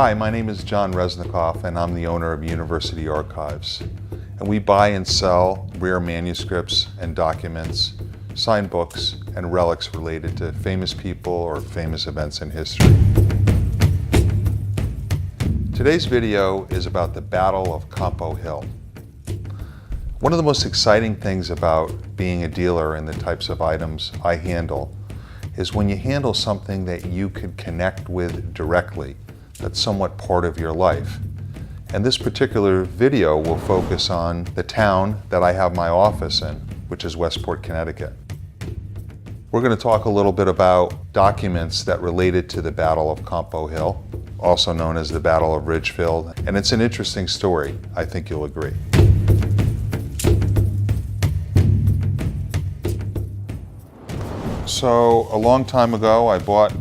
Hi, my name is John Reznikoff and I'm the owner of University Archives. And we buy and sell rare manuscripts and documents, signed books, and relics related to famous people or famous events in history. Today's video is about the Battle of Compo Hill. One of the most exciting things about being a dealer in the types of items I handle is when you handle something that you could connect with directly, that's somewhat part of your life. And this particular video will focus on the town that I have my office in, which is Westport, Connecticut. We're going to talk a little bit about documents that related to the Battle of Compo Hill, also known as the Battle of Ridgefield, and it's an interesting story. I think you'll agree. So a long time ago, I bought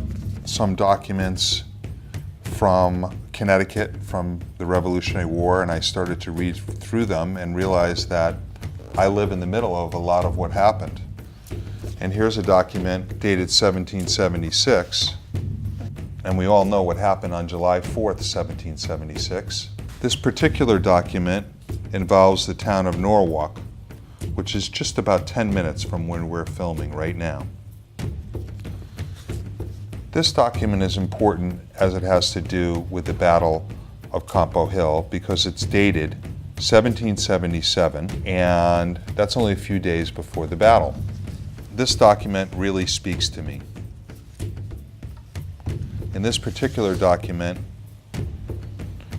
some documents from Connecticut from the Revolutionary War, and I started to read through them and realized that I live in the middle of a lot of what happened. And here's a document dated 1776, and we all know what happened on July 4th, 1776. This particular document involves the town of Norwalk, which is just about 10 minutes from where we're filming right now. This document is important as it has to do with the Battle of Compo Hill because it's dated 1777, and that's only a few days before the battle. This document really speaks to me. In this particular document,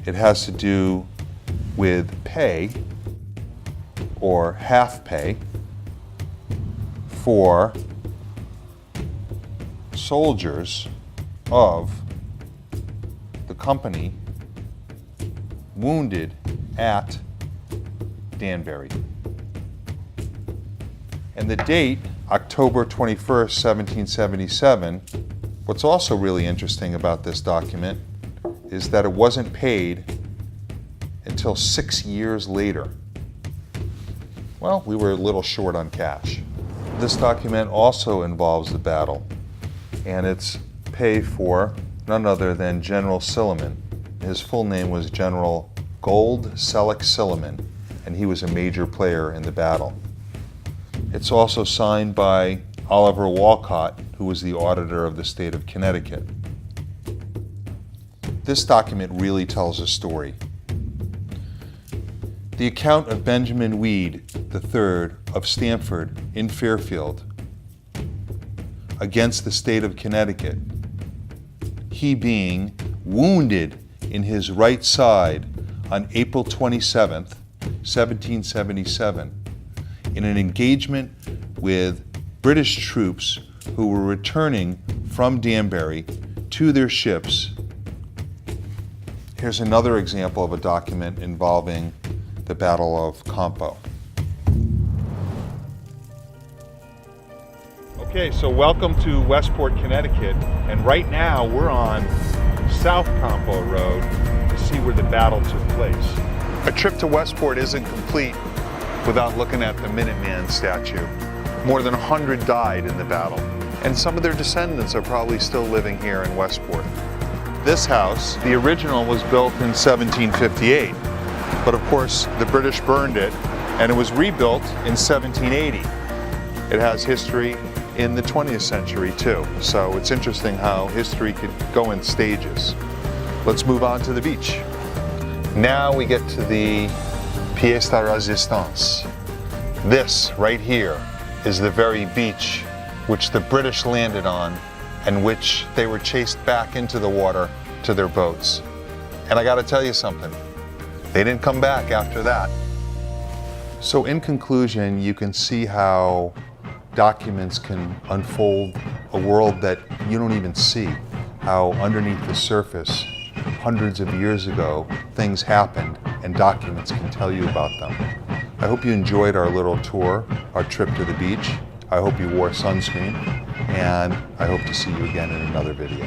it has to do with pay or half pay for soldiers of the company wounded at Danbury. And the date, October 21st, 1777, what's also really interesting about this document is that it wasn't paid until 6 years later. Well, we were a little short on cash. This document also involves the battle, and it's pay for none other than General Silliman. His full name was General Gold Selleck Silliman, and he was a major player in the battle. It's also signed by Oliver Wolcott, who was the auditor of the state of Connecticut. This document really tells a story. The account of Benjamin Weed III of Stamford in Fairfield against the state of Connecticut, he being wounded in his right side on April 27th, 1777, in an engagement with British troops who were returning from Danbury to their ships. Here's another example of a document involving the Battle of Compo. Okay, so welcome to Westport, Connecticut, and right now we're on South Compo Road to see where the battle took place. A trip to Westport isn't complete without looking at the Minuteman statue. More than 100 died in the battle, and some of their descendants are probably still living here in Westport. This house, the original, was built in 1758, but of course the British burned it, and it was rebuilt in 1780. It has history in the 20th century too, so it's interesting how history could go in stages. Let's move on to the beach. Now we get to the pièce de résistance. This right here is the very beach which the British landed on and which they were chased back into the water to their boats. And I gotta tell you something, they didn't come back after that. So in conclusion, you can see how documents can unfold a world that you don't even see, how underneath the surface, hundreds of years ago, things happened and documents can tell you about them. I hope you enjoyed our little tour, our trip to the beach. I hope you wore sunscreen, and I hope to see you again in another video.